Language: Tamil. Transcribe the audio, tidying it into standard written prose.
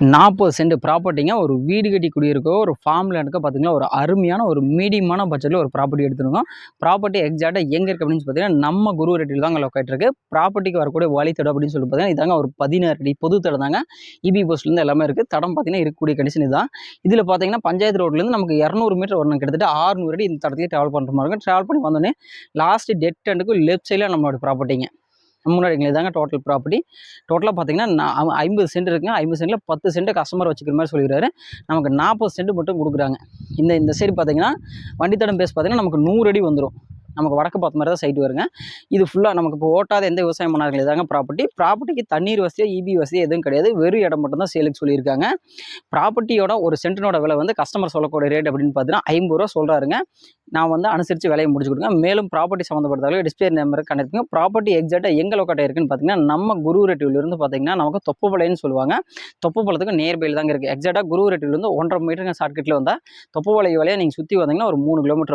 40 சென்ட் ப்ராப்பர்ட்டிங்க. ஒரு வீடு கட்டி குடியிருக்கோ, ஒரு ஃபார்ம் லேண்டுக்கோ பார்த்தீங்கன்னா, ஒரு அருமையான ஒரு மீடியமான பட்ஜெட்ல ஒரு ப்ராப்பர்ட்டி எடுத்துருக்கோம். ப்ராப்பர்ட்டி எக்ஸாக்ட்டா எங்க இருக்கு அப்படின்னு பார்த்தீங்கன்னா, நம்ம குருவரெட்டில தாங்க லொக்கேட் இருக்கு. ப்ராப்பர்ட்டிக்கு வரக்கூடிய வழித்தடம் அப்படின்னு சொல்லி பார்த்தீங்கன்னா, இதாங்க ஒரு 16 அடி பொது தடம் தாங்க. இபி போஸ்ட்லேருந்து எல்லாமே இருக்கு. தடம் பார்த்தீங்கன்னா இருக்கக்கூடிய கண்டிஷன் இதுதான். இதில பார்த்தீங்கன்னா, பஞ்சாயத்து ரோட்லேருந்து நமக்கு 200 மீட்டர் வரணும். கிட்டத்தட்ட 600 அடி இந்த தடத்திலேயே டிராவல் பண்ற மாரி இருக்கும். டிராவல் பண்ணி வந்தோனே, லாஸ்ட் டெட் எண்டுக்கு லெஃப்ட் சைட்ல நம்மளோட ப்ராப்பர்ட்டிங்க. முன்னாடிங்களே இதாங்க டோட்டல் ப்ராப்பர்ட்டி. டோட்டலா பார்த்தீங்கன்னா, 50 சென்ட் இருக்குங்க. 50 சென்ட்ல 10 சென்ட் கஸ்டமர் வச்சுக்கிற மாரி சொல்லியிருக்காரு. நமக்கு 40 சென்ட் மட்டும் குடுக்குறாங்க. இந்த சைடு பார்த்தீங்கன்னா, வண்டித்தடம் பேஸ் பார்த்தீங்கன்னா, நமக்கு 100 அடி வந்துரும். நமக்கு வடக்கு பார்த்த மாரி தான் சைட் வருங்க. இது ஃபுல்லா நமக்கு இப்போ ஓட்டாத எந்த விவசாயம் பண்ணாதீங்க இதாங்க ப்ராப்பர்ட்டி. ப்ராப்பர்ட்டிக்கு தண்ணீர் வசதியோ, இபி வசதியோ எதுவும் கிடையாது. வெறும் இடம் மட்டும் தான் சேலுக்கு சொல்லியிருக்காங்க. ப்ராப்பர்ட்டியோட ஒரு சென்ட்டினோட விலை வந்து கஸ்டமர் சொல்லக்கூடிய ரேட் அப்படின்னு பார்த்தீங்கன்னா, ரூ. 50 சொல்றாருங்க. நான் வந்து அனுசரிச்சு விலைய முடிச்சு கொடுங்க. மேலும் ப்ராப்பர்ட்டி சம்மந்தப்பட்ட டிஸ்பிளே நம்பருக்கு கனெக்ட் பண்ணுங்க. ப்ராப்பர்ட்டி எக்ஸாக்ட்டா எங்க லொக்கேட் ஆயிருக்குன்னு பார்த்தீங்கன்னா, நம்ம குருவரெட்டியிலிருந்து பார்த்தீங்கன்னா, நமக்கு தொப்பப்பாளையம்னு சொல்லுவாங்க. தொப்பப்பாளத்துக்கு நியர்பைல தாங்க இருக்கு. எக்ஸாக்ட்டா குருவரெட்டியிலிருந்து 1½ மீட்டருங்க ஷார்ட்கட்ல வந்தா, தொப்பப்பாளையம் வழியா நீங்க சுத்தி வந்தீங்கன்னா ஒரு 3 கிலோமீட்டர்